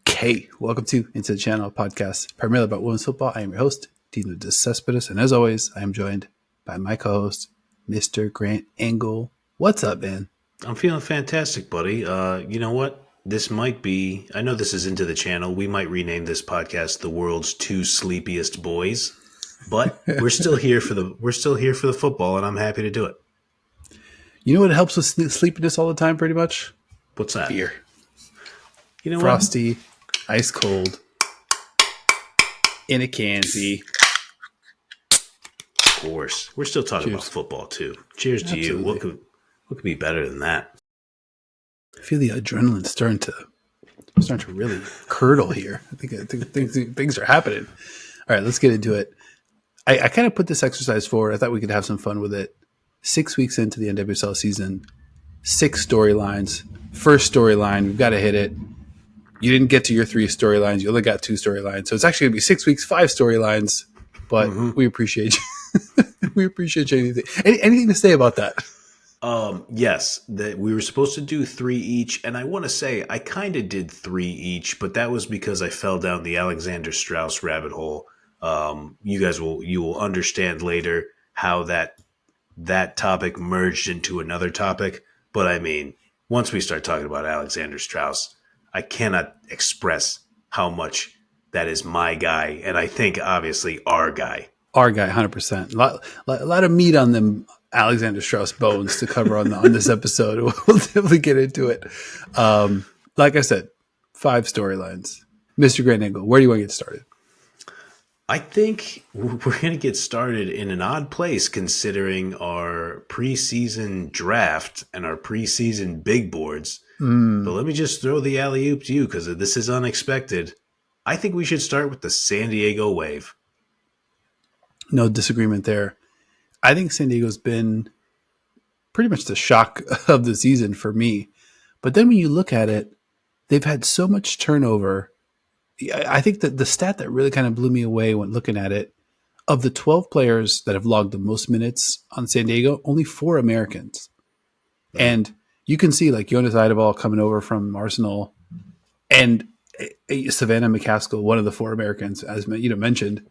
Okay, welcome to Into the Channel, a podcast primarily about women's football. I am your host, Dino DeCespedes, and as always, I am joined by my co-host, Mr. Grant Engel. What's up, man? I'm feeling fantastic, buddy. You know what? This might be, I know this is Into the Channel. We might rename this podcast The World's Two Sleepiest Boys, but we're still here for the football, and I'm happy to do it. You know what helps with sleepiness all the time, pretty much? What's that? Beer. You know Frosty, ice cold, in a can-y. Of course. We're still talking about football, too. Cheers to you. What could be better than that? I feel the adrenaline starting to really curdle here. I think things are happening. All right, let's get into it. I kind of put this exercise forward. I thought we could have some fun with it. 6 weeks into the NWSL season, 6 storylines. First storyline, we've got to hit it. You didn't get to your 3 storylines. You only got 2 storylines. So it's actually going to be 6 weeks, 5 storylines. But we appreciate you. We appreciate you. Anything to say about that? Yes, that we were supposed to do 3 each, and I want to say I kind of did 3 each, but that was because I fell down the Alexander Strauss rabbit hole. You will understand later how that topic merged into another topic. But I mean, once we start talking about Alexander Strauss, I cannot express how much that is my guy, and I think obviously our guy. Our guy, 100%. A lot of meat on them Alexander Strauss bones to cover on this episode. We'll definitely get into it. Like I said, 5 storylines. Mr. Grant Engel, where do you want to get started? I think we're going to get started in an odd place considering our preseason draft and our preseason big boards. But let me just throw the alley-oop to you because this is unexpected. I think we should start with the San Diego Wave. No disagreement there. I think San Diego's been pretty much the shock of the season for me. But then when you look at it, they've had so much turnover. I think that the stat that really kind of blew me away when looking at it, of the 12 players that have logged the most minutes on San Diego, only 4 Americans. Right. And you can see like Jonas Eidevall coming over from Arsenal and Savannah McCaskill, one of the 4 Americans, as you mentioned,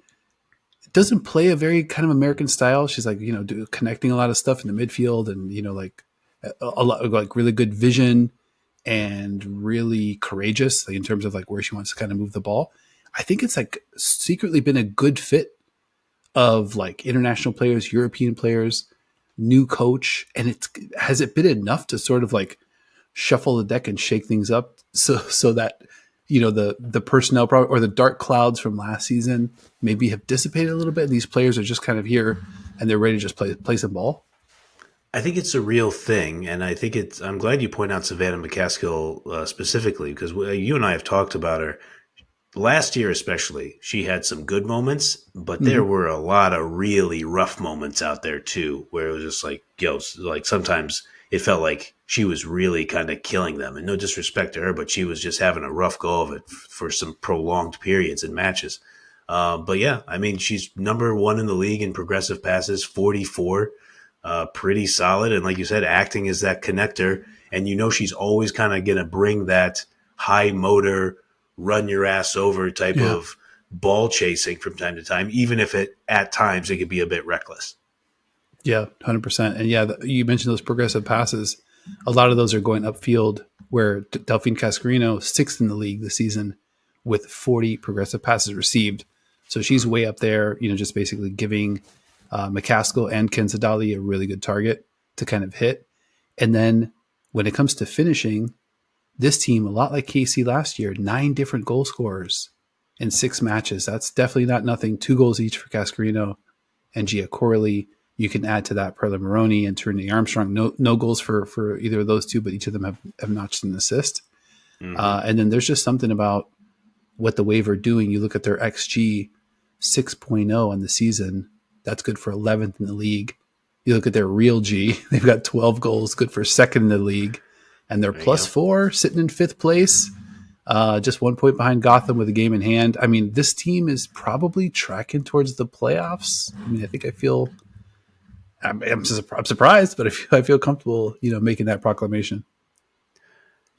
doesn't play a very kind of American style. She's like, connecting a lot of stuff in the midfield and, like a lot of like really good vision and really courageous like, in terms of like where she wants to kind of move the ball. I think it's like secretly been a good fit of like international players, European players, new coach. And has it been enough to sort of like shuffle the deck and shake things up so that, the personnel problem or the dark clouds from last season maybe have dissipated a little bit. And these players are just kind of here and they're ready to just play some ball. I think it's a real thing. And I think I'm glad you point out Savannah McCaskill specifically because you and I have talked about her last year, especially. She had some good moments, but there were a lot of really rough moments out there too, where it was just like, like sometimes it felt like she was really kind of killing them. And no disrespect to her, but she was just having a rough go of it for some prolonged periods and matches. But yeah, I mean, she's number 1 in the league in progressive passes, 44, pretty solid. And like you said, acting as that connector. And she's always kind of going to bring that high motor, run your ass over type of ball chasing from time to time, even if at times it could be a bit reckless. Yeah, 100%. And yeah, you mentioned those progressive passes. A lot of those are going upfield where Delphine Cascarino, 6th in the league this season with 40 progressive passes received. So she's way up there, just basically giving McCaskill and Ken Sadali a really good target to kind of hit. And then when it comes to finishing, this team, a lot like KC last year, 9 different goal scorers in 6 matches. That's definitely not nothing. 2 goals each for Cascarino and Gia Corley. You can add to that Perla Maroney and Trinity Armstrong. No goals for either of those 2, but each of them have notched an assist. And then there's just something about what the Wave are doing. You look at their XG 6.0 on the season. That's good for 11th in the league. You look at their real G. They've got 12 goals, good for 2nd in the league. And they're +4, sitting in 5th place. Just 1 point behind Gotham with a game in hand. I mean, this team is probably tracking towards the playoffs. I mean, I'm surprised, but I feel comfortable, making that proclamation.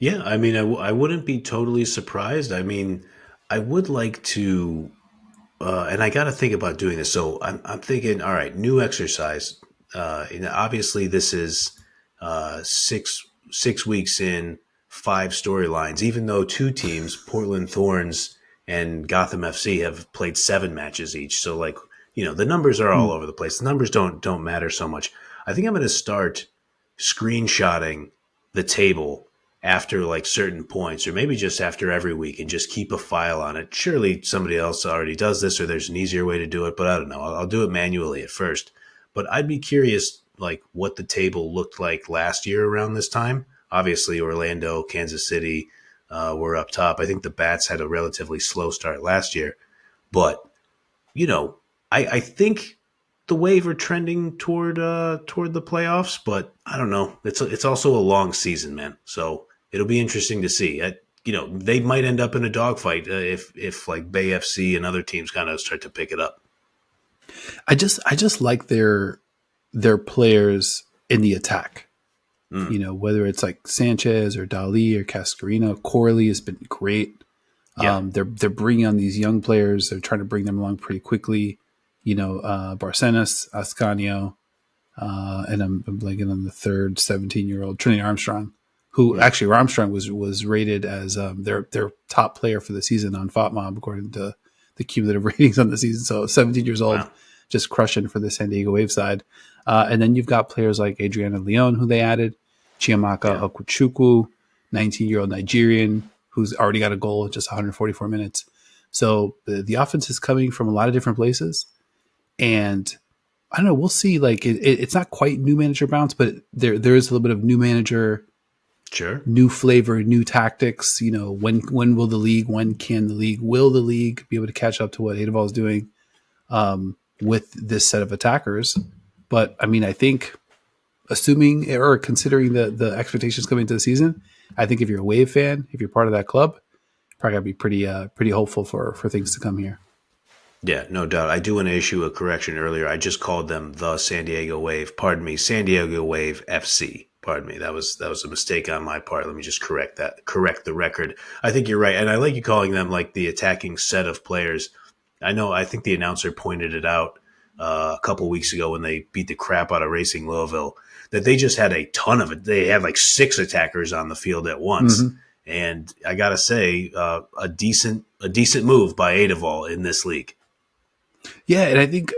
Yeah, I mean, I wouldn't be totally surprised. I mean, I would like to, and I got to think about doing this. So I'm thinking, all right, new exercise. Obviously, this is six weeks in, five storylines. Even though two teams, Portland Thorns and Gotham FC, have played seven matches each. So like, the numbers are all Hmm. over the place. The numbers don't matter so much. I think I'm going to start screenshotting the table after like certain points, or maybe just after every week, and just keep a file on it. Surely somebody else already does this, or there's an easier way to do it, but I don't know. I'll do it manually at first. But I'd be curious, like what the table looked like last year around this time. Obviously, Orlando, Kansas City were up top. I think the Bats had a relatively slow start last year, but you know, I think the Wave are trending toward the playoffs, but I don't know. It's also a long season, man. So it'll be interesting to see. They might end up in a dogfight if like Bay FC and other teams kind of start to pick it up. I just like their players in the attack. Mm, Whether it's like Sanchez or Dali or Cascarino, Corley has been great. yeah, They're bringing on these young players. They're trying to bring them along pretty quickly. Barcenas, Ascanio, and I'm blanking on the third 17-year-old Trinity Armstrong, who mm, actually Armstrong was rated as their top player for the season on FOTMob according to the cumulative ratings on the season. So 17 years old, wow, just crushing for the San Diego Wave side. And then you've got players like Adriana Leon, who they added, Chiamaka yeah, Okwuchukwu, 19-year-old Nigerian, who's already got a goal in just 144 minutes. So the offense is coming from a lot of different places. And I don't know. We'll see. Like it's not quite new manager bounce, but there is a little bit of new manager, sure, new flavor, new tactics. When will the league? When can the league? Will the league be able to catch up to what Adeball is doing with this set of attackers? But I mean, I think assuming or considering the expectations coming into the season, I think if you're a Wave fan, if you're part of that club, probably gotta be pretty hopeful for things to come here. yeah, no doubt. I do want to issue a correction earlier. I just called them the San Diego Wave. Pardon me, San Diego Wave FC. Pardon me. That was a mistake on my part. Let me just correct that. Correct the record. I think you're right, and I like you calling them like the attacking set of players. I know. I think the announcer pointed it out a couple weeks ago when they beat the crap out of Racing Louisville that they just had a ton of it. They had like six attackers on the field at once, Mm-hmm. and I gotta say, a decent move by Adevall in this league. Yeah, and I think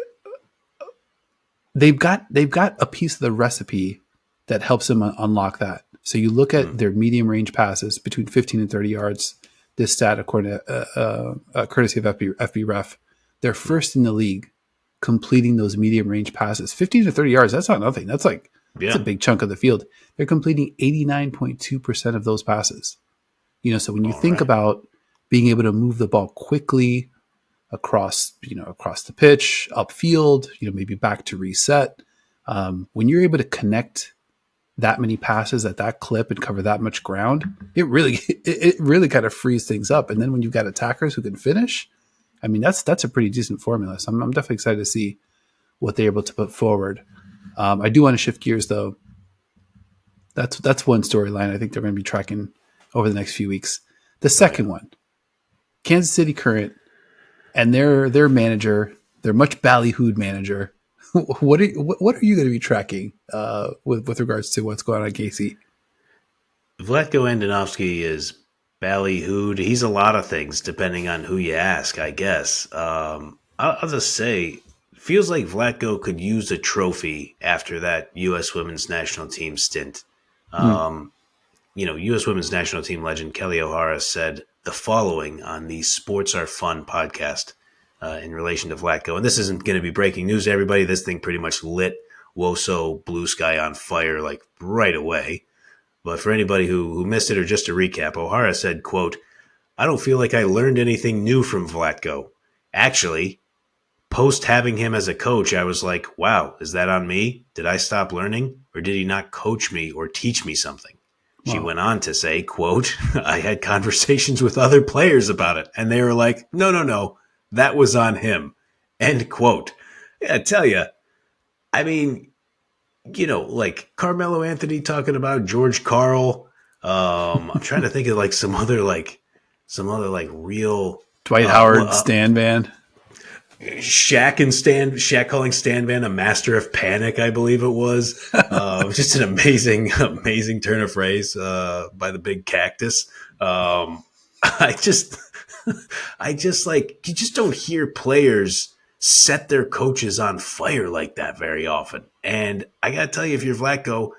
they've got a piece of the recipe that helps them unlock that. So you look Mm, at their medium range passes between 15 and 30 yards. This stat, according to courtesy of FB Ref, they're mm. first in the league completing those medium range passes. 15 to 30 yards. That's not nothing. That's a Yeah. big chunk of the field. They're completing 89.2% of those passes. So when you All think right. about being able to move the ball quickly across the pitch, upfield, maybe back to reset. When you're able to connect that many passes at that clip and cover that much ground, it really kind of frees things up. And then when you've got attackers who can finish, I mean that's a pretty decent formula. So I'm definitely excited to see what they're able to put forward. I do want to shift gears though. That's one storyline I think they're going to be tracking over the next few weeks. The Oh yeah. second one, Kansas City Current and their manager, their much ballyhooed manager. What are you going to be tracking with regards to what's going on at Casey? Vlatko Andonovski is ballyhooed. He's a lot of things depending on who you ask, I guess. I'll just say, feels like Vlatko could use a trophy after that U.S. Women's National Team stint. Mm, Um, U.S. Women's National Team legend Kelly O'Hara said the following on the Sports Are Fun podcast in relation to Vlatko. And this isn't going to be breaking news to everybody. This thing pretty much lit Woso Blue Sky on fire like right away. But for anybody who missed it, or just to recap, O'Hara said, quote, I don't feel like I learned anything new from Vlatko. Actually, post having him as a coach, I was like, wow, is that on me? Did I stop learning? Or did he not coach me or teach me something? She wow. went on to say, quote, I had conversations with other players about it, and they were like, no, no, no, that was on him. End quote. Yeah, I tell you, I mean, like Carmelo Anthony talking about George Carl, I'm trying to think of like some other real Dwight well, Howard, Stan Van. Shaq calling Stan Van a master of panic, I believe it was. Just an amazing turn of phrase by the big cactus. I just, I just like you just don't hear players set their coaches on fire like that very often. And I gotta tell you, if you're Vlatko,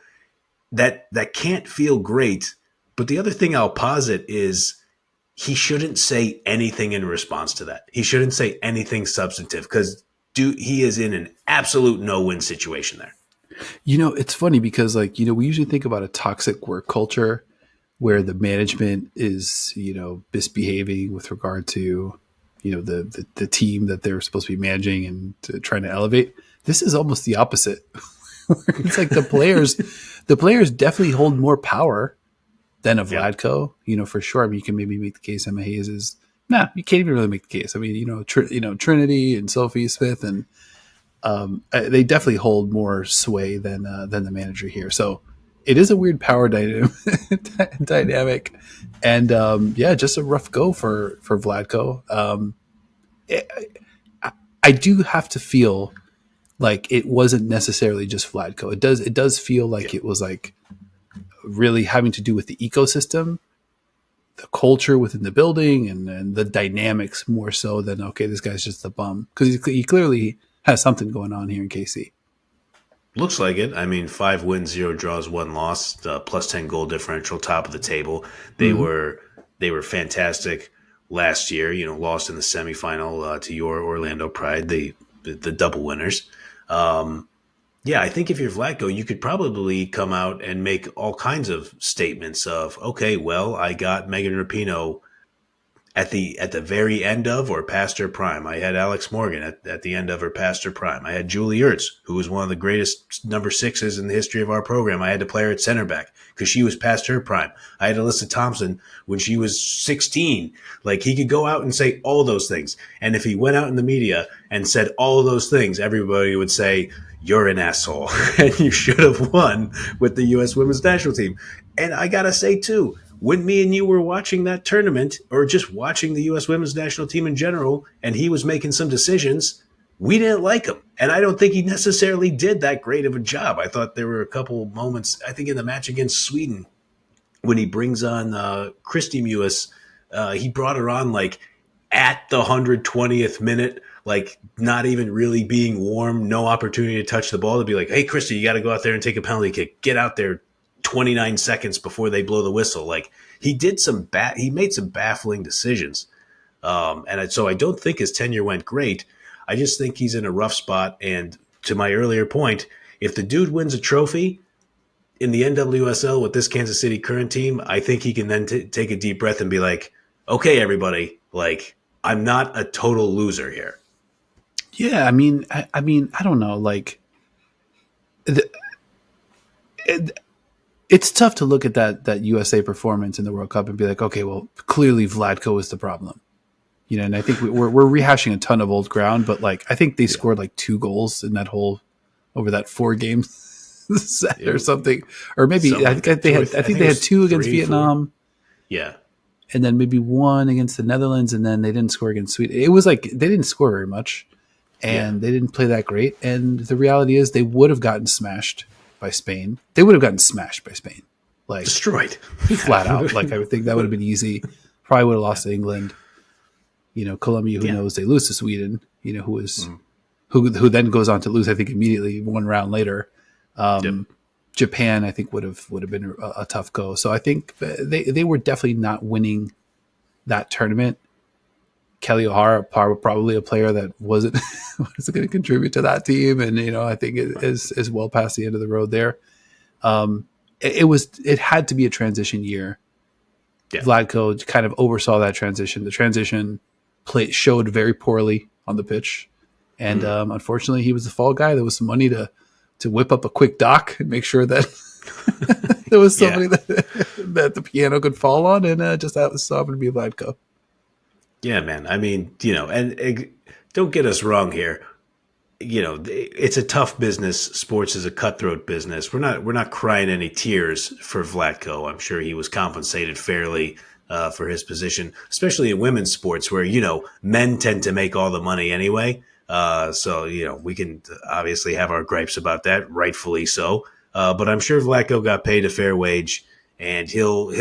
that can't feel great. But the other thing I'll posit is he shouldn't say anything in response to that. He shouldn't say anything substantive because he is in an absolute no-win situation there. It's funny because, like, we usually think about a toxic work culture where the management is, misbehaving with regard to, the team that they're supposed to be managing and trying to elevate. This is almost the opposite. It's like the players definitely hold more power than a Yeah. Vlatko, for sure. I mean, you can maybe make the case Emma Hayes is, nah, you can't even really make the case. I mean, Trinity and Sophie Smith and they definitely hold more sway than the manager here. So it is a weird power dynamic, and yeah, just a rough go for Vlatko. I do have to feel like it wasn't necessarily just Vlatko. It does feel like Yeah. it was like really having to do with the ecosystem, the culture within the building, and the dynamics more so than, okay, this guy's just a bum, because he clearly has something going on here in KC. Looks like it. I mean, 5 wins, 0 draws, 1 loss, plus 10 goal differential, top of the table. They Mm-hmm. were they were fantastic last year. Lost in the semifinal to your Orlando Pride, the double winners. Yeah, I think if you're Vlatko, you could probably come out and make all kinds of statements of, okay, well, I got Megan Rapinoe at the very end of or past her prime. I had Alex Morgan at the end of her past her prime. I had Julie Ertz, who was one of the greatest number sixes in the history of our program. I had to play her at center back because she was past her prime. I had Alyssa Thompson when she was 16. Like, he could go out and say all those things. And if he went out in the media and said all of those things, everybody would say, you're an asshole and you should have won with the U.S. women's national team. And I got to say, too, when me and you were watching that tournament or just watching the U.S. women's national team in general, and he was making some decisions, we didn't like him. And I don't think he necessarily did that great of a job. I thought there were a couple moments, I think in the match against Sweden, when he brings on Christy Mewis, he brought her on like at the 120th minute, like not even really being warm, no opportunity to touch the ball, to be like, hey, Christy, you got to go out there and take a penalty kick. Get out there 29 seconds before they blow the whistle. Like, he made some baffling decisions. So I don't think his tenure went great. I just think he's in a rough spot. And to my earlier point, if the dude wins a trophy in the NWSL with this Kansas City Current team, I think he can then take a deep breath and be like, okay, everybody, like, I'm not a total loser here. Yeah, I mean, I don't know. Like, the, it, it's tough to look at that USA performance in the World Cup and be like, okay, well, clearly Vlatko is the problem. And I think we're rehashing a ton of old ground, but like, I think they Yeah. scored like 2 goals in that whole over that 4 game set or It, something, or maybe something I like that. think they had I think they It had was two against 3-4. Vietnam, Yeah. and then maybe one against the Netherlands, and then they didn't score against Sweden. It was like they didn't score very much, Yeah. and they didn't play that great. And the reality is, they would have gotten smashed by Spain. They would have gotten smashed by Spain, like Destroyed. flat out. Like, I would think that would have been easy. Probably would have lost to England. Colombia, who Yeah. knows, they lose to Sweden. Who then goes on to lose, I think, immediately one round later. Yep. Japan, I think, would have been a tough go. So I think they were definitely not winning that tournament. Kelly O'Hara, probably a player that wasn't going to contribute to that team, and I think it is well past the end of the road there. It had to be a transition year. Yeah. Vlatko kind of oversaw that transition. The transition showed very poorly on the pitch, and unfortunately, he was the fall guy. There was some money to whip up a quick doc and make sure that there was somebody that the piano could fall on, and just that was so happened to be Vlatko. Yeah, man. I mean, and don't get us wrong here. it's a tough business. Sports is a cutthroat business. We're not crying any tears for Vlatko. I'm sure he was compensated fairly for his position, especially in women's sports where, men tend to make all the money anyway. So, we can obviously have our gripes about that, rightfully so. But I'm sure Vlatko got paid a fair wage, and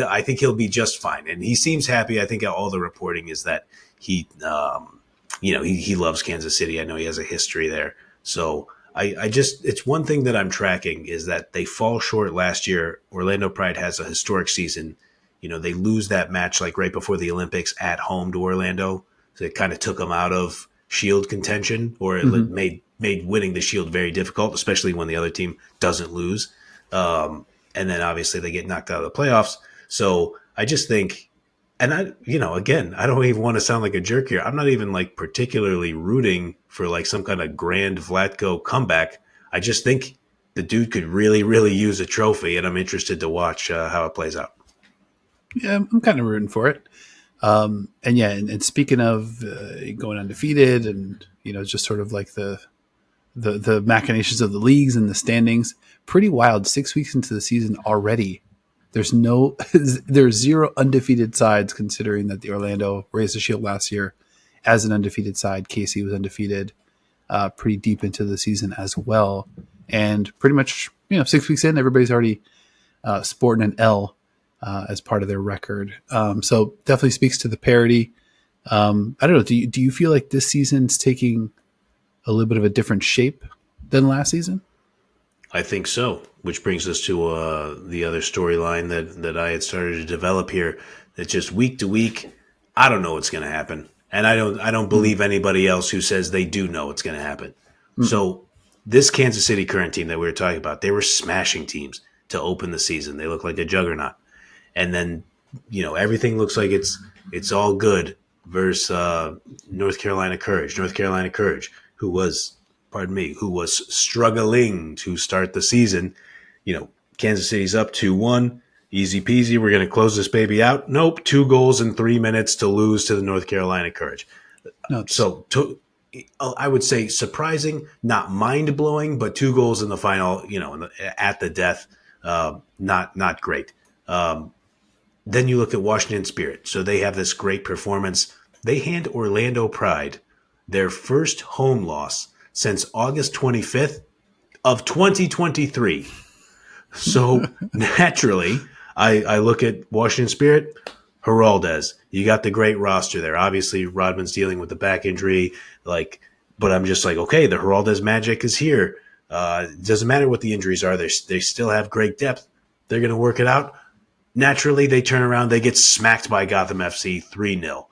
I think he'll be just fine. And he seems happy. I think all the reporting is that he loves Kansas City. I know he has a history there. So it's one thing that I'm tracking is that they fall short last year. Orlando Pride has a historic season. They lose that match like right before the Olympics at home to Orlando. So it kind of took them out of Shield contention, or it made winning the Shield very difficult, especially when the other team doesn't lose. And then obviously they get knocked out of the playoffs. So I just think, and again, I don't even want to sound like a jerk here. I'm not even like particularly rooting for like some kind of grand Vlatko comeback. I just think the dude could really, really use a trophy, and I'm interested to watch how it plays out. Yeah, I'm kind of rooting for it. And speaking of going undefeated, and just sort of like the machinations of the leagues and the standings, pretty wild. 6 weeks into the season already, there's 0 undefeated sides, considering that the Orlando raised the shield last year as an undefeated side. KC was undefeated pretty deep into the season as well, and pretty much 6 weeks in, everybody's already sporting an L as part of their record. So definitely speaks to the parity. I don't know. Do you feel like this season's taking a little bit of a different shape than last season? I think so, which brings us to the other storyline that I had started to develop here. That just week to week, I don't know what's going to happen, and I don't believe anybody else who says they do know what's going to happen. So this Kansas City current team that we were talking about, they were smashing teams to open the season. They look like a juggernaut. And then, everything looks like it's all good versus North Carolina Courage. North Carolina Courage, who was struggling to start the season. Kansas City's up 2-1. Easy peasy. We're going to close this baby out. Nope. 2 goals in 3 minutes to lose to the North Carolina Courage. No, I would say surprising, not mind-blowing, but 2 goals in the final, at the death. Not great. Then you look at Washington Spirit. So they have this great performance. They hand Orlando Pride their first home loss since August 25th of 2023. So naturally, I look at Washington Spirit, Geraldes. You got the great roster there. Obviously, Rodman's dealing with the back injury. But I'm just like, okay, the Geraldes magic is here. It doesn't matter what the injuries are. They still have great depth. They're going to work it out. Naturally, they turn around. They get smacked by Gotham FC 3-0.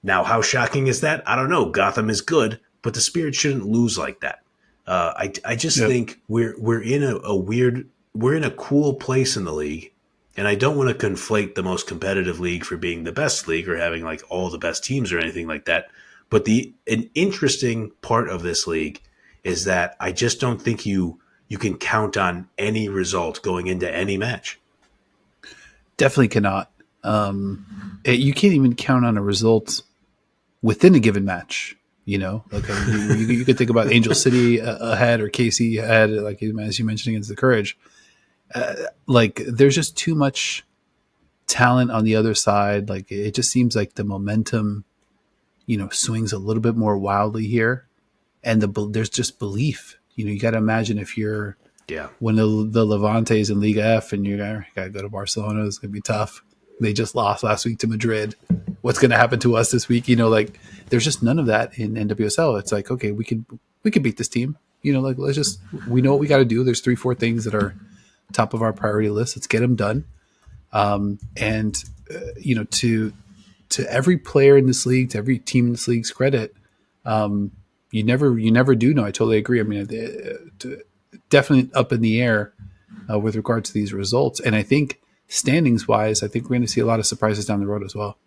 Now, how shocking is that? I don't know. Gotham is good, but the Spirit shouldn't lose like that. I just think we're in a cool place in the league, and I don't want to conflate the most competitive league for being the best league or having like all the best teams or anything like that. But an interesting part of this league is that I just don't think you can count on any result going into any match. Definitely cannot. You can't even count on a result within a given match. You could think about Angel City ahead or KC ahead, like as you mentioned against the Courage. There's just too much talent on the other side. Like it just seems like the momentum, swings a little bit more wildly here, and there's just belief. You got to imagine if you're when the Levante's in Liga F and you got to go to Barcelona, it's gonna be tough. They just lost last week to Madrid. What's going to happen to us this week? There's just none of that in NWSL. It's like, okay, we could beat this team. We know what we got to do. There's 3-4 things that are top of our priority list. Let's get them done. To every player in this league, to every team in this league's credit, you never do know. I totally agree. I mean, definitely up in the air with regard to these results. And I think standings wise, I think we're going to see a lot of surprises down the road as well.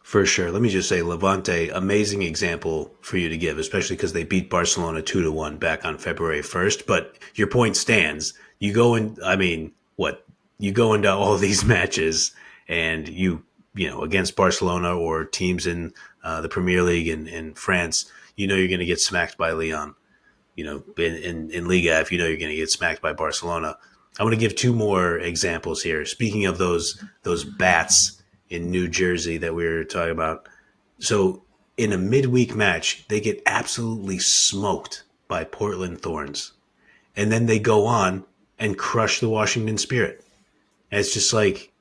For sure. Let me just say, Levante, amazing example for you to give, especially because they beat Barcelona 2-1 back on February 1st. But your point stands. You go into all these matches and against Barcelona or teams in the Premier League in France, you're going to get smacked by Lyon. in Liga, if you know you're going to get smacked by Barcelona. I want to give two more examples here. Speaking of those bats in New Jersey that we were talking about, so in a midweek match, they get absolutely smoked by Portland Thorns, and then they go on and crush the Washington Spirit. And it's just like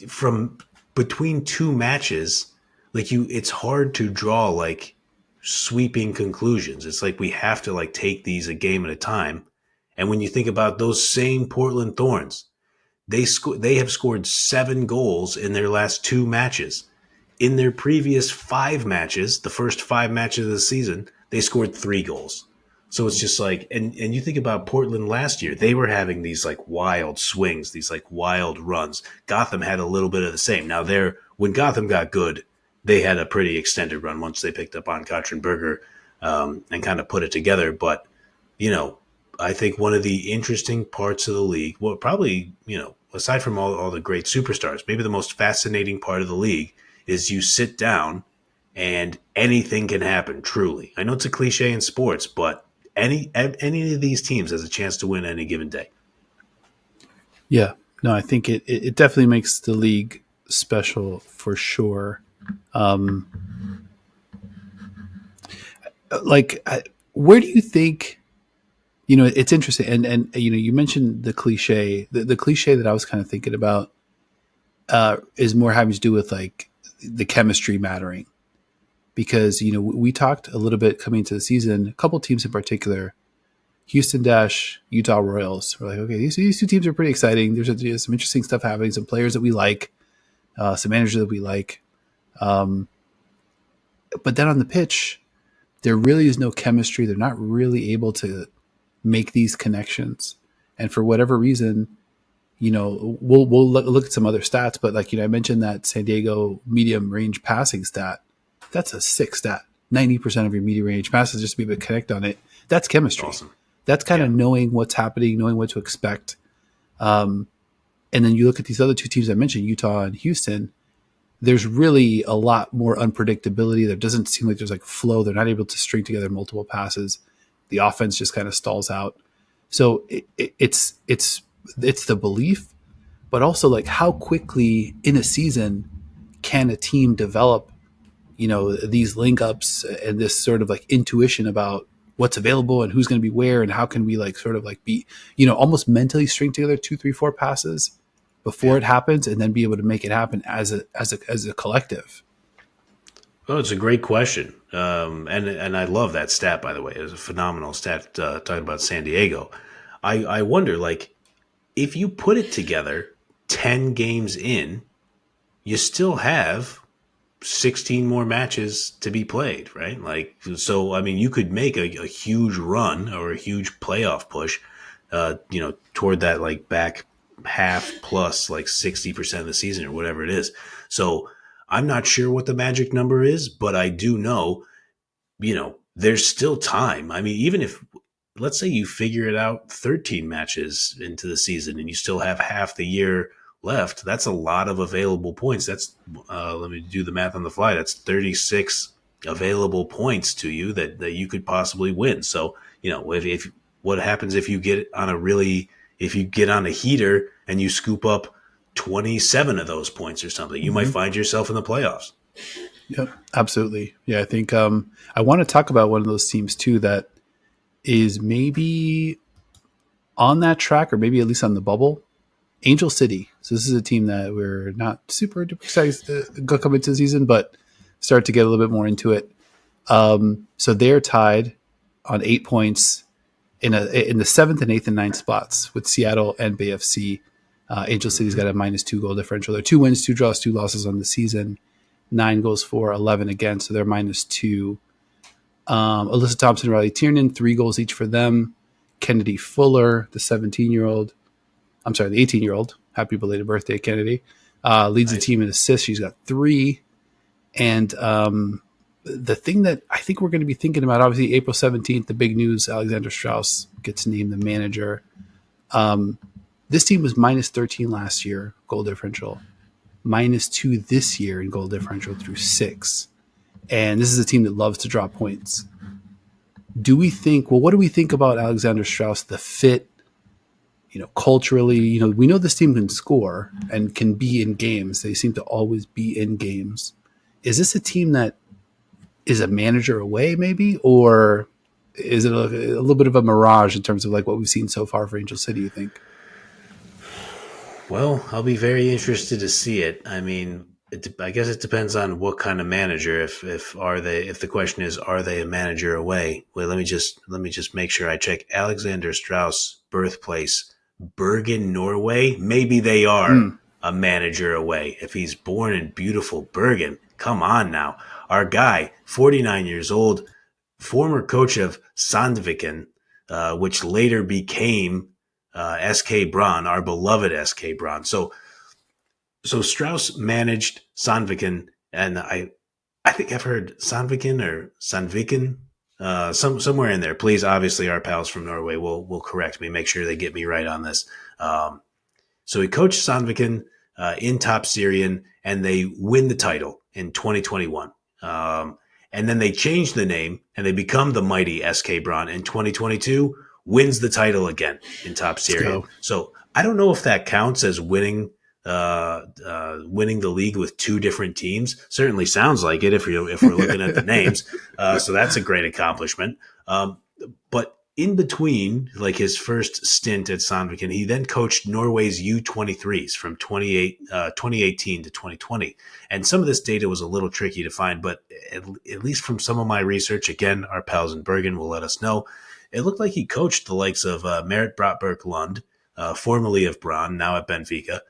from between two matches, it's hard to draw like sweeping conclusions. It's like we have to like take these a game at a time. And when you think about those same Portland Thorns, they have scored 7 goals in their last 2 matches. In their previous 5 matches, the first 5 matches of the season, they scored 3 goals. So it's just like, and you think about Portland last year, they were having these like wild swings, these like wild runs. Gotham had a little bit of the same. Now when Gotham got good, they had a pretty extended run once they picked up on Katrinberger, and kind of put it together. But, I think one of the interesting parts of the league, well, probably, aside from all the great superstars, maybe the most fascinating part of the league is you sit down and anything can happen, truly. I know it's a cliche in sports, but any of these teams has a chance to win any given day. Yeah, no, I think it definitely makes the league special for sure. Where do you think? It's interesting, and you mentioned the cliche. The cliche that I was kind of thinking about is more having to do with like the chemistry mattering, because we talked a little bit coming into the season. A couple teams in particular, Houston Dash, Utah Royals. We're like, okay, these two teams are pretty exciting. There's some interesting stuff happening. Some players that we like, some managers that we like. But then on the pitch, there really is no chemistry. They're not really able to make these connections. And for whatever reason, we'll look at some other stats, but I mentioned that San Diego medium range passing stat. That's a 6 stat. 90% of your medium range passes, just to be able to connect on it. That's chemistry. Awesome. That's kind of knowing what's happening, knowing what to expect. And then you look at these other two teams I mentioned, Utah and Houston. There's really a lot more unpredictability. There doesn't seem like there's like flow. They're not able to string together multiple passes. The offense just kind of stalls out. So it's the belief, but also like how quickly in a season can a team develop, these link ups and this sort of like intuition about what's available and who's going to be where, and how can we like sort of like be, almost mentally string together 2, 3, 4 passes before it happens, and then be able to make it happen as a collective. Oh, it's a great question. And I love that stat, by the way. It was a phenomenal stat, talking about San Diego. I wonder, like, if you put it together 10 games in, you still have 16 more matches to be played, right? Like, so, I mean, you could make a huge run or a huge playoff push, toward that, like, back half plus, like, 60% of the season or whatever it is. So I'm not sure what the magic number is, but I do know, there's still time. I mean, even if, let's say you figure it out 13 matches into the season and you still have half the year left, that's a lot of available points. That's, let me do the math on the fly. That's 36 available points to you that you could possibly win. So, if what happens if you get on a heater and you scoop up 27 of those points or something, you might find yourself in the playoffs. Yep, absolutely. Yeah, I think I want to talk about one of those teams too that is maybe on that track, or maybe at least on the bubble. Angel City. So this is a team that we're not super duper excited to come into the season, but start to get a little bit more into it. So they're tied on 8 points in the 7th and 8th and 9th spots with Seattle and Bay FC. Angel City's got a -2 goal differential. They're 2 wins, 2 draws, 2 losses on the season. 9 goals for, 11 against, so they're -2. Alyssa Thompson, Riley Tiernan, 3 goals each for them. Kennedy Fuller, the 18-year-old. Happy belated birthday, Kennedy. Leads the team in assists. She's got 3. And the thing that I think we're going to be thinking about, obviously, April 17th, the big news, Alexander Strauss gets named the manager. This team was -13 last year, goal differential. -2 this year in goal differential through 6. And this is a team that loves to drop points. do we think? Well, what do we think about Alexander Strauss? The fit, culturally, we know this team can score and can be in games. They seem to always be in games. Is this a team that is a manager away, maybe, or is it a little bit of a mirage in terms of like what we've seen so far for Angel City? You think? Well, I'll be very interested to see it. I mean, I guess it depends on what kind of manager. If the question is, are they a manager away? Well, let me just make sure I check Alexander Strauss birthplace, Bergen, Norway. Maybe they are Mm, a manager away. If he's born in beautiful Bergen, come on now. Our guy, 49 years old, former coach of Sandviken, which later became SK Braun, our beloved SK Braun. So Strauss managed Sandviken, and I think I've heard Sandviken or Sandviken, somewhere in there. Please, obviously, our pals from Norway will correct me, make sure they get me right on this. So he coached Sandviken in Top Syrian, and they win the title in 2021. And then they change the name, and they become the mighty SK Braun in 2022. Wins the title again in Top let's Syrian. go. So I don't know if that counts as winning the league with two different teams. Certainly sounds like it if we're looking at the names. So that's a great accomplishment. But in between, like his first stint at Sandviken, he then coached Norway's U23s from 2018 to 2020. And some of this data was a little tricky to find, but at least from some of my research, again, our pals in Bergen will let us know, it looked like he coached the likes of Merit Bratberg Lund, formerly of Brann, now at Benfica,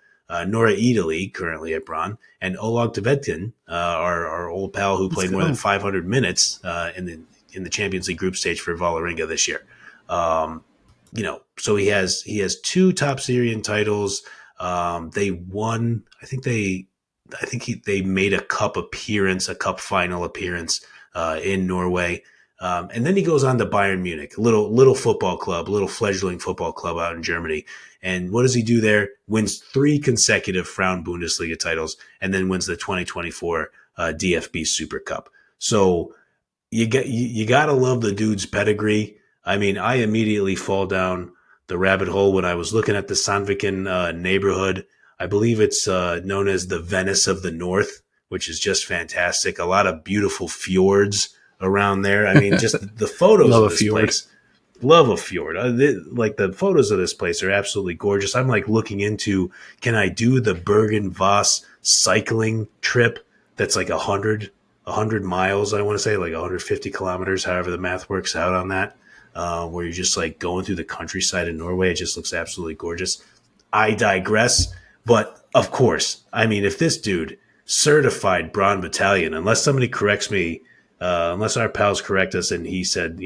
Nora Edeli, currently at Brann, and Olag Tvedkin, our old pal who Let's played more than go. 500 minutes in the Champions League group stage for Vålerenga this year. So he has two top Syrian titles. They won. They made a cup appearance, a cup final appearance in Norway. And then he goes on to Bayern Munich, a little football club, little fledgling football club out in Germany. And what does he do there? Wins 3 consecutive Frauen Bundesliga titles, and then wins the 2024 DFB Super Cup. So you gotta love the dude's pedigree. I mean, I immediately fall down the rabbit hole when I was looking at the Sandviken neighborhood. I believe it's known as the Venice of the North, which is just fantastic. A lot of beautiful fjords around there. I mean, just the photos Love of a this fjord. place. Love a fjord. Like the photos of this place are absolutely gorgeous. I'm like looking into, can I do the Bergen Voss cycling trip? That's like 100 miles. I want to say like 150 kilometers, however the math works out on that. Where you're just like going through the countryside in Norway. It just looks absolutely gorgeous. I digress. But of course, I mean, if this dude certified Braun Battalion, unless somebody corrects me, unless our pals correct us and he said,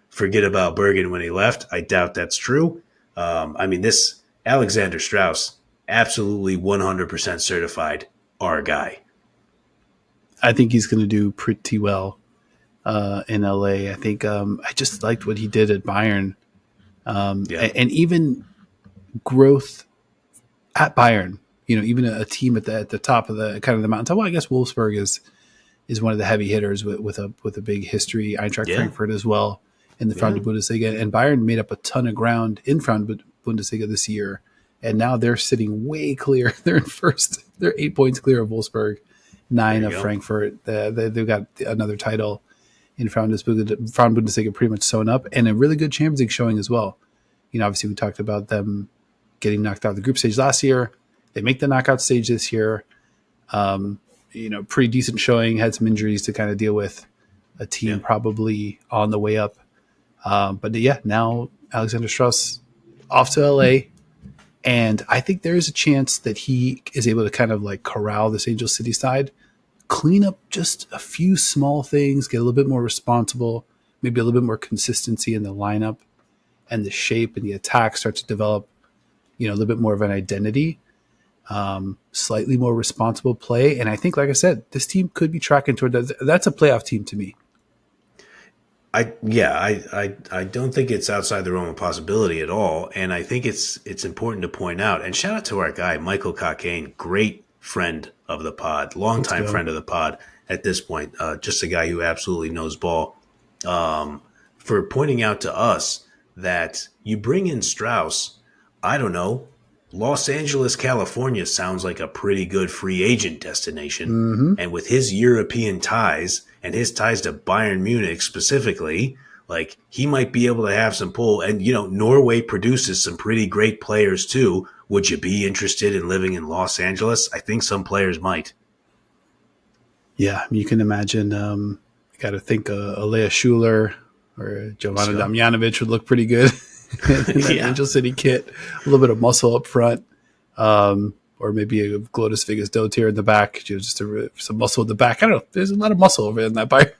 forget about Bergen when he left, I doubt that's true. I mean, this Alexander Strauss, absolutely 100% certified, our guy. I think he's going to do pretty well in LA. I think I just liked what he did at Bayern, Yeah. and even growth at Bayern. Even a team at the top of the kind of the mountaintop. Well, I guess Wolfsburg is one of the heavy hitters with a big history. Eintracht Yeah. Frankfurt as well in the Yeah. Frauen Bundesliga, and Bayern made up a ton of ground in Frauen Bundesliga this year, and now they're sitting way clear. They're in first. They're 8 points clear of Wolfsburg, There 9 you of go. Frankfurt. They've got another title in Frauen Bundesliga pretty much sewn up, and a really good Champions League showing as well. Obviously we talked about them getting knocked out of the group stage last year. They make the knockout stage this year. Pretty decent showing. Had some injuries to kind of deal with. A Yeah. team probably on the way up. But yeah, now Alexander Strauss off to LA. And I think there is a chance that he is able to kind of like corral this Angel City side, clean up just a few small things, get a little bit more responsible, maybe a little bit more consistency in the lineup and the shape and the attack start to develop, a little bit more of an identity, slightly more responsible play. And I think, like I said, this team could be tracking toward that. That's a playoff team to me. I don't think it's outside the realm of possibility at all, and I think it's important to point out. And shout out to our guy Michael Cockane, great friend of the pod, Let's longtime go. friend of the pod at this point. Just a guy who absolutely knows ball. for pointing out to us that you bring in Strauss. I don't know. Los Angeles, California sounds like a pretty good free agent destination. Mm-hmm. And with his European ties and his ties to Bayern Munich specifically, like he might be able to have some pull. And, Norway produces some pretty great players too. Would you be interested in living in Los Angeles? I think some players might. Yeah, you can imagine. You got to think Alea Schuler or Jovana Damjanovic would look pretty good in that Angel City kit. A little bit of muscle up front, or maybe a Glottis Vegas Dotier in the back. Just some muscle in the back. I don't know. There's a lot of muscle over in that Bayern.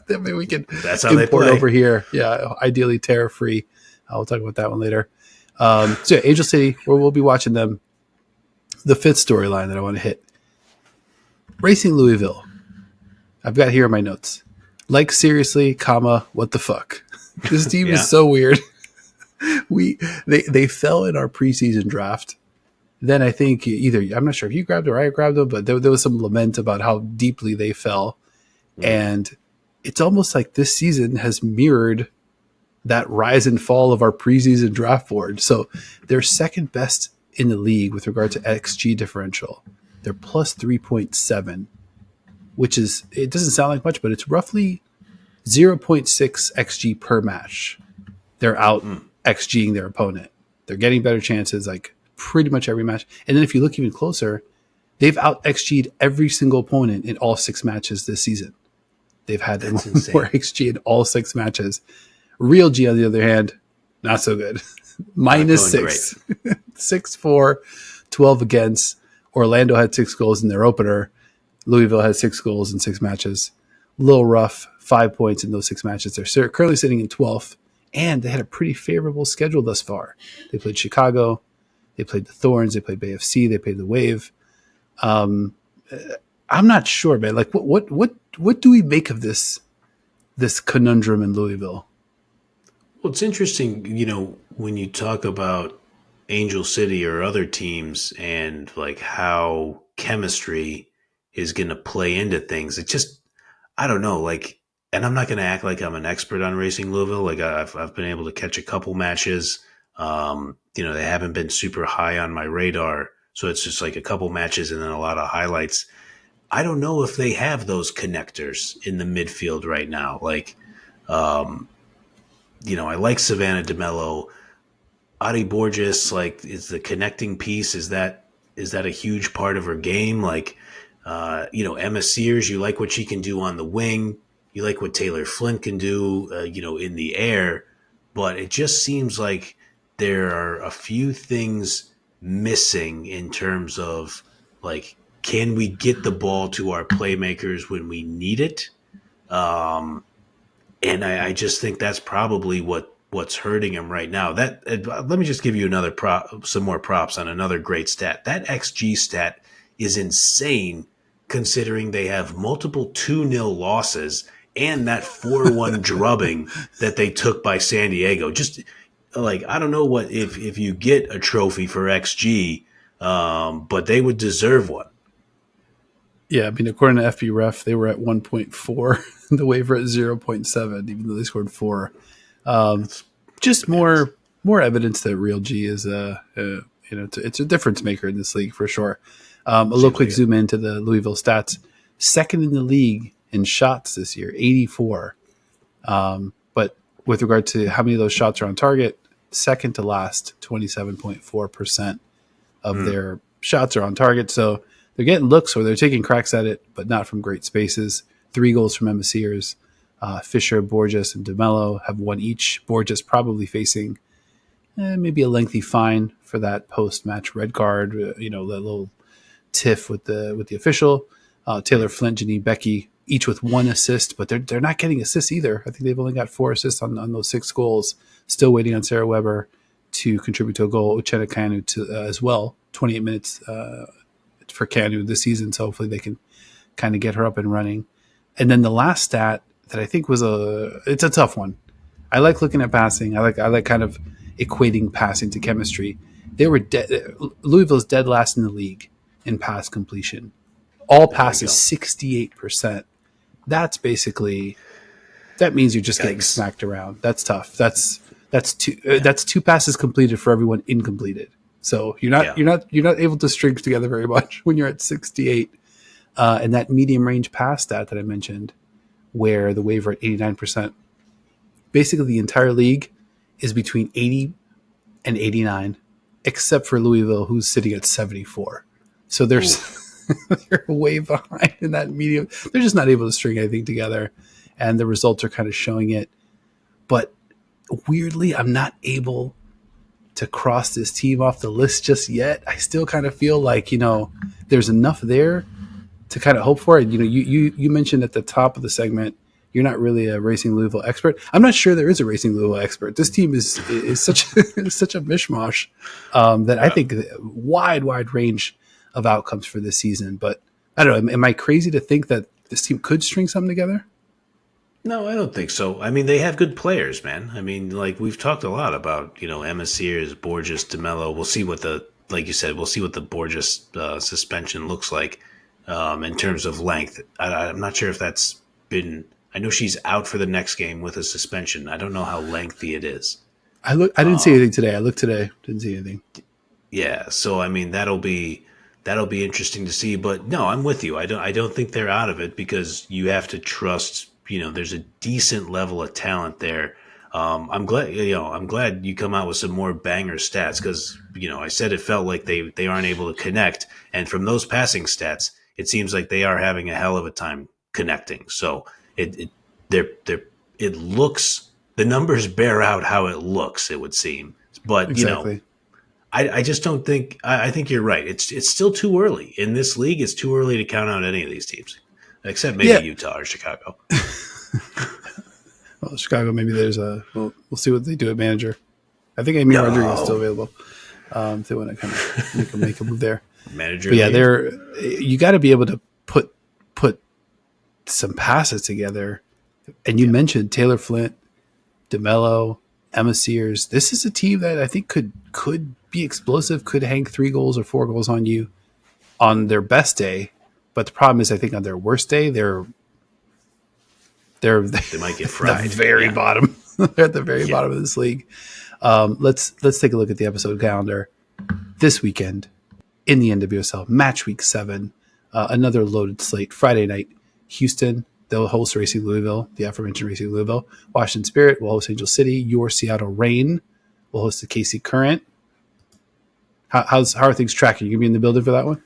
Maybe we can That's how they play over here. Yeah, ideally tear free. We'll talk about that one later. So yeah, Angel City, where we'll be watching them. The fifth storyline that I want to hit: Racing Louisville. I've got here in my notes. Like, seriously, what the fuck? This team is so weird. They fell in our preseason draft. Then I think I'm not sure if you grabbed it or I grabbed them, but there was some lament about how deeply they fell. And it's almost like this season has mirrored that rise and fall of our preseason draft board. So they're second best in the league with regard to XG differential. They're plus 3.7. Which is, it doesn't sound like much, but it's roughly 0.6 XG per match. They're out XGing their opponent. They're getting better chances like pretty much every match. And then if you look even closer, they've out XG'd every single opponent in all 6 matches this season. They've had more XG in all 6 matches. Real G, on the other hand, not so good. Minus 6. 6-4, 12 against. Orlando had 6 goals in their opener. Louisville had 6 goals in 6 matches. A little rough, 5 points in those 6 matches. They're currently sitting in 12th, and they had a pretty favorable schedule thus far. They played Chicago, they played the Thorns, they played Bay FC, they played the Wave. I'm not sure, man. Like, what do we make of this conundrum in Louisville? Well, it's interesting, when you talk about Angel City or other teams and like how chemistry is going to play into things. It just, I don't know, like, and I'm not going to act like I'm an expert on Racing Louisville. Like I've been able to catch a couple matches. They haven't been super high on my radar. So it's just like a couple matches and then a lot of highlights. I don't know if they have those connectors in the midfield right now. Like, I like Savannah DeMello. Adi Borges, like, is the connecting piece. Is that a huge part of her game? Like, Emma Sears, you like what she can do on the wing. You like what Taylor Flint can do, in the air. But it just seems like there are a few things missing in terms of, like, can we get the ball to our playmakers when we need it? And I just think that's probably what's hurting him right now. Let me just give you some more props on another great stat. That XG stat is insane, considering they have multiple 2-0 losses and that 4-1 drubbing that they took by San Diego. Just like, I don't know what if you get a trophy for XG, but they would deserve one. Yeah, I mean, according to FB Ref, they were at 1.4. The Waiver at 0.7, even though they scored 4. Just more evidence that Real G is it's a difference maker in this league for sure. A little quick zoom into the Louisville stats. Second in the league in shots this year, 84. But with regard to how many of those shots are on target, second to last, 27.4% of their shots are on target. So they're getting looks or they're taking cracks at it, but not from great spaces. 3 goals from Emma Sears. Fisher, Borges, and DeMello have 1 each. Borges probably facing maybe a lengthy fine for that post-match red card, that little tiff with the official. Taylor Flint, Janine Becky, each with 1 assist, but they're not getting assists either. I think they've only got 4 assists on those 6 goals. Still waiting on Sarah Weber to contribute to a goal. Uchenna Kanu as well. 28 minutes for Kanu this season, so hopefully they can kind of get her up and running. And then the last stat that I think it's a tough one. I like looking at passing. I like kind of equating passing to chemistry. Louisville's dead last in the league in pass completion. All passes 68%. That's that means you're just getting Yikes. smacked around. That's tough. That's two passes completed for everyone incompleted. So you're not able to string together very much when you're at 68. And that medium range pass that I mentioned, where the Wave are at 89%. Basically, the entire league is between 80 and 89, except for Louisville, who's sitting at 74. So they're way behind in that medium. They're just not able to string anything together, and the results are kind of showing it. But weirdly, I'm not able to cross this team off the list just yet. I still kind of feel like, there's enough there to kind of hope for it. You mentioned at the top of the segment, you're not really a Racing Louisville expert. I'm not sure there is a Racing Louisville expert. This team is such such a mishmash that I think wide range of outcomes for this season. But I don't know. Am I crazy to think that this team could string something together? No, I don't think so. I mean, they have good players, man. I mean, like we've talked a lot about, Emma Sears, Borges, DeMello. We'll see like you said, we'll see what the Borges suspension looks like in terms of length. I'm not sure if that's been. I know she's out for the next game with a suspension. I don't know how lengthy it is. I didn't see anything today. I looked today. Didn't see anything. Yeah, so I mean that'll be interesting to see. But no, I'm with you. I don't think they're out of it because you have to trust. There's a decent level of talent there. I'm glad you come out with some more banger stats because I said it felt like they aren't able to connect, and from those passing stats, it seems like they are having a hell of a time connecting. So it looks, the numbers bear out how it looks, it would seem. But Exactly. I just don't think. I think you're right. It's still too early in this league. It's too early to count out any of these teams, except maybe Utah or Chicago. Well, Chicago, maybe there's we'll see what they do at manager. I think Amy Rodriguez is still available. If they want to kind of make a move there. Manager, but yeah, you got to be able to put some passes together. And you mentioned Taylor Flint, DeMello, Emma Sears. This is a team that I think could be explosive, could hang 3 goals or 4 goals on you on their best day. But the problem is, I think on their worst day, they might get fried. The very bottom. They're at the very bottom of this league. Let's take a look at the episode calendar this weekend in the NWSL Match Week 7. Another loaded slate. Friday night, Houston. They'll host Racing Louisville, the aforementioned Racing Louisville. Washington Spirit will host Angel City. Your Seattle Reign will host the KC Current. How are things tracking? You going to be in the building for that one?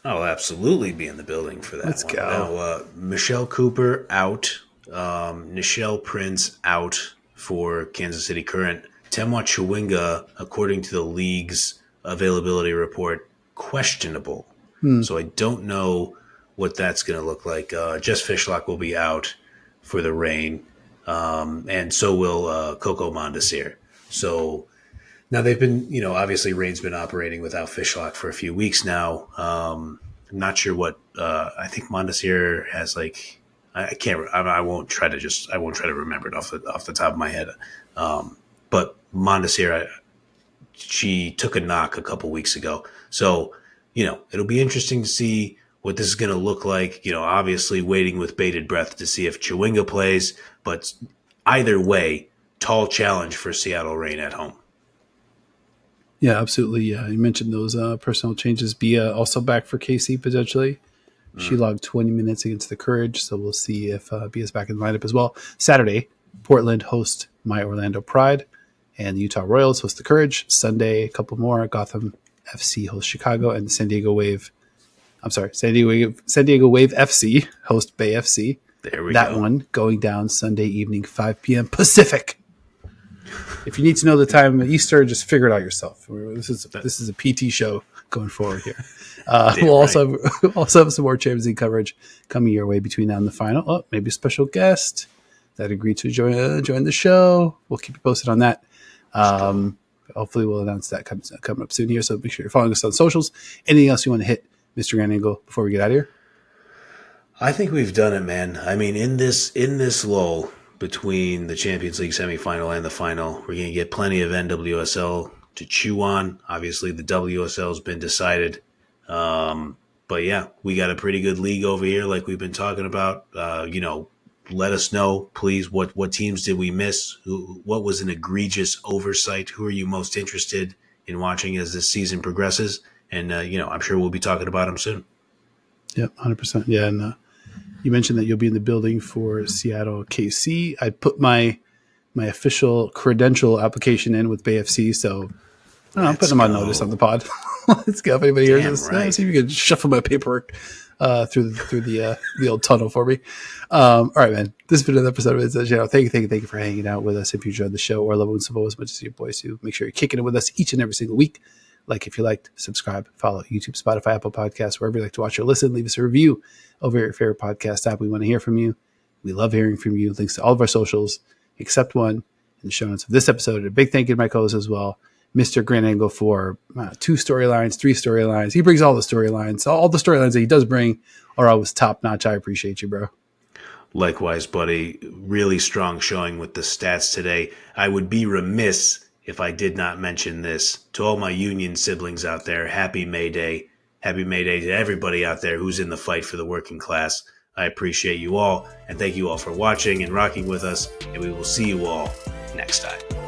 I'll absolutely be in the building for that. Let's one. go. Now, Michelle Cooper out. Nichelle Prince out for Kansas City Current. Temwa Chawinga, according to the league's availability report, questionable. So I don't know what that's going to look like. Jess Fishlock will be out for the Reign, and so will Coco Mondesir. So now they've been, obviously Reign's been operating without Fishlock for a few weeks now. I'm not sure what I think Mondesir has like. I can't. I won't try to remember it off the top of my head. But Mondesir, she took a knock a couple weeks ago, so it'll be interesting to see what this is going to look like. Obviously waiting with bated breath to see if Chawinga plays, but either way, tall challenge for Seattle Reign at home. Yeah, absolutely. Yeah, you mentioned those personal changes. Bia also back for KC potentially. She logged 20 minutes against the Courage, so we'll see if Bia's back in the lineup as well. Saturday, Portland hosts my Orlando Pride, and the Utah Royals host the Courage. Sunday, a couple more. Gotham FC hosts Chicago, and the San Diego Wave FC host Bay FC. There we go. That one going down Sunday evening, 5 p.m. Pacific. If you need to know the time of Easter, just figure it out yourself. This is a PT show going forward here. We'll also have some more Champions League coverage coming your way between now and the final. Oh, maybe a special guest that agreed to join the show. We'll keep you posted on that. Hopefully, we'll announce that coming up soon here. So make sure you're following us on socials. Anything else you want to hit, Mr. Grand Angle, before we get out of here? I think we've done it, man. I mean, in this lull between the Champions League semifinal and the final, we're going to get plenty of NWSL to chew on. Obviously, the WSL has been decided. But yeah, we got a pretty good league over here, like we've been talking about. let us know, please. What teams did we miss? What was an egregious oversight? Who are you most interested in watching as this season progresses? And I'm sure we'll be talking about them soon. Yep, 100%. Yeah, and you mentioned that you'll be in the building for Seattle KC. I put my official credential application in with BFC, so I'm putting them on notice on the pod. Let's go. If anybody hears this, right. see if you can shuffle my paperwork through the old tunnel for me. All right, man. This has been another episode of It's Channel. Thank you for hanging out with us. If you enjoyed the show or love it as much as your boys do, make sure you're kicking it with us each and every single week. Like if you liked, subscribe, follow YouTube, Spotify, Apple Podcasts, wherever you like to watch or listen. Leave us a review over your favorite podcast app. We want to hear from you. We love hearing from you. Links to all of our socials, except one, in the show notes of this episode. And a big thank you to my co-host as well, Mr. Grand Angle, for 2 storylines, 3 storylines. He brings all the storylines. All the storylines that he does bring are always top notch. I appreciate you, bro. Likewise, buddy. Really strong showing with the stats today. I would be remiss if I did not mention this. To all my Union siblings out there, happy May Day. Happy May Day to everybody out there who's in the fight for the working class. I appreciate you all, and thank you all for watching and rocking with us, and we will see you all next time.